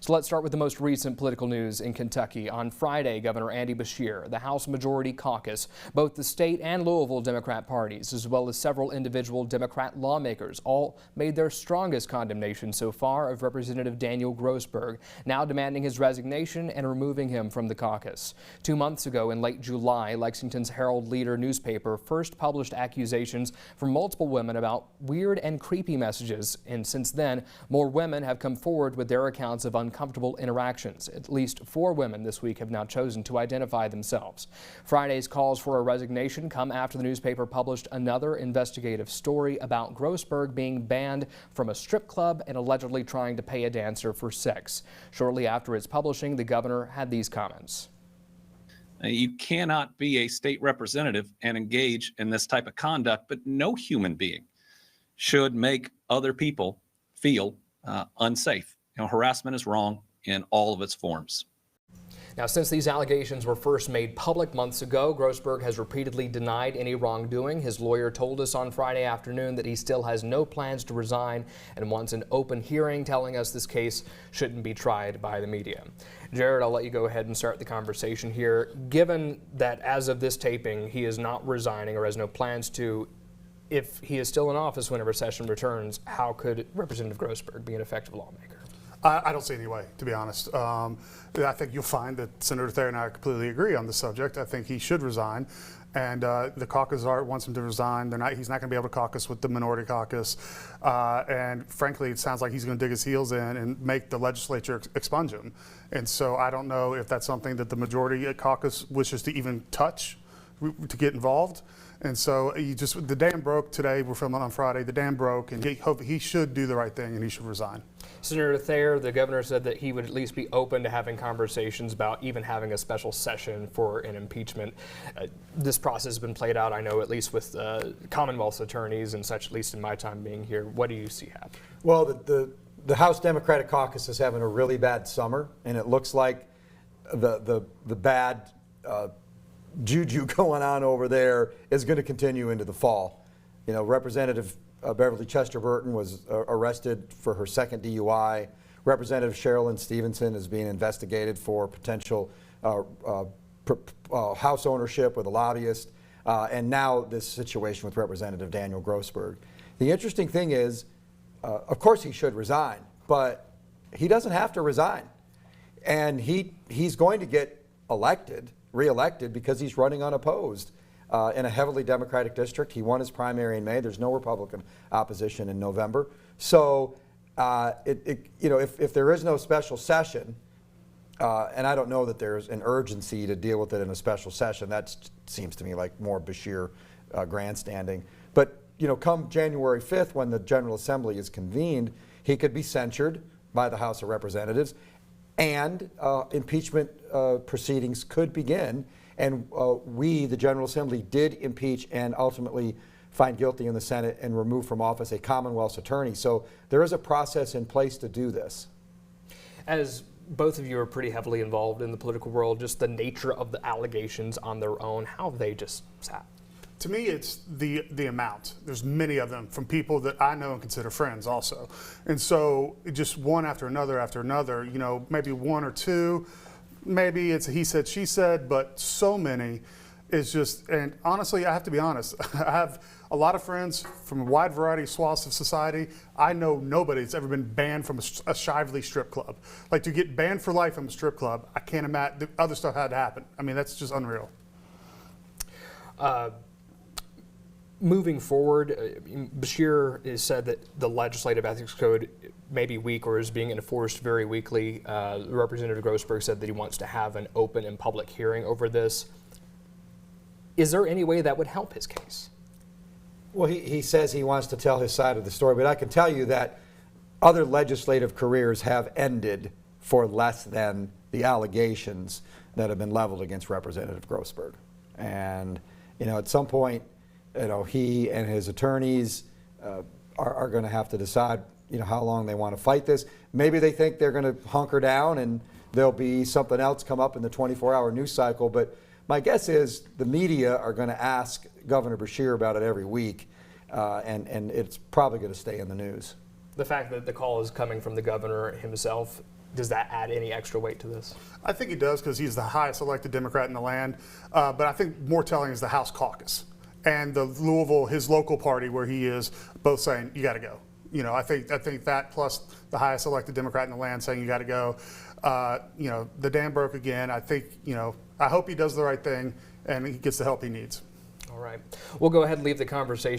So let's start with the most recent political news in Kentucky. On Friday, Governor Andy Beshear, the House Majority Caucus, both the state and Louisville Democrat parties, as well as several individual Democrat lawmakers, all made their strongest condemnation so far of Representative Daniel Grossberg, now demanding his resignation and removing him from the caucus. 2 months ago, in late July, Lexington's Herald-Leader newspaper first published accusations from multiple women about weird and creepy messages, and since then, more women have come forward with their accounts of uncomfortable interactions. At least 4 women this week have now chosen to identify themselves. Friday's calls for a resignation come after the newspaper published another investigative story about Grossberg being banned from a strip club and allegedly trying to pay a dancer for sex. Shortly after its publishing, the governor had these comments. You cannot be a state representative and engage in this type of conduct, but no human being should make other people feel unsafe. Harassment is wrong in all of its forms. Now, since these allegations were first made public months ago, Grossberg has repeatedly denied any wrongdoing. His lawyer told us on Friday afternoon that he still has no plans to resign and wants an open hearing, telling us this case shouldn't be tried by the media. Jared, I'll let you go ahead and start the conversation here. Given that as of this taping, he is not resigning or has no plans to, if he is still in office whenever session returns, how could Representative Grossberg be an effective lawmaker? I don't see any way, to be honest. I think you'll find that Senator Thayer and I completely agree on this subject. I think he should resign, and the caucus wants him to resign. He's not going to be able to caucus with the minority caucus, and frankly, it sounds like he's going to dig his heels in and make the legislature expunge him. And so I don't know if that's something that the majority caucus wishes to even touch, to get involved. And so the dam broke today. We're filming on Friday. The dam broke, and he should do the right thing, and he should resign. Senator Thayer, the governor said that he would at least be open to having conversations about even having a special session for an impeachment. This process has been played out, I know, at least with Commonwealth's attorneys and such, at least in my time being here. What do you see happening? Well, the House Democratic Caucus is having a really bad summer, and it looks like the bad juju going on over there is going to continue into the fall. Representative Beverly Chester Burton was arrested for her second DUI. Representative Sherilyn Stevenson is being investigated for potential house ownership with a lobbyist, and now this situation with Representative Daniel Grossberg. The interesting thing is, of course he should resign, but he doesn't have to resign. And he's going to get reelected because he's running unopposed in a heavily Democratic district. He won his primary in May. There's no Republican opposition in November. So if there is no special session, and I don't know that there's an urgency to deal with it in a special session, that seems to me like more Beshear grandstanding. But come January 5th, when the General Assembly is convened, he could be censured by the House of Representatives, and impeachment proceedings could begin. And we, the General Assembly, did impeach and ultimately find guilty in the Senate and remove from office a Commonwealth's attorney. So there is a process in place to do this. As both of you are pretty heavily involved in the political world, just the nature of the allegations on their own, how have they just sat? To me, it's the amount. There's many of them from people that I know and consider friends also. And so just one after another, maybe one or two, maybe it's a he said, she said, but so many is just, and honestly, I have to be honest, I have a lot of friends from a wide variety of swaths of society. I know nobody that's ever been banned from a Shively strip club. Like, to get banned for life from a strip club, I can't imagine, the other stuff had to happen. I mean, that's just unreal. Moving forward, Beshear has said that the legislative ethics code may be weak or is being enforced very weakly. Representative Grossberg said that he wants to have an open and public hearing over this. Is there any way that would help his case? Well, he says he wants to tell his side of the story, but I can tell you that other legislative careers have ended for less than the allegations that have been leveled against Representative Grossberg. And, at some point, he and his attorneys are going to have to decide, how long they want to fight this. Maybe they think they're going to hunker down and there'll be something else come up in the 24-hour news cycle. But my guess is the media are going to ask Governor Beshear about it every week, and it's probably going to stay in the news. The fact that the call is coming from the governor himself, Does that add any extra weight to this? I think he does because he's the highest elected Democrat in the land. But I think more telling is the House caucus and the Louisville, his local party where he is, both saying you got to go. You know, I think that plus the highest elected Democrat in the land saying you got to go. You know, the dam broke again. I think, you know, I hope he does the right thing and he gets the help he needs. All right. We'll go ahead and leave the conversation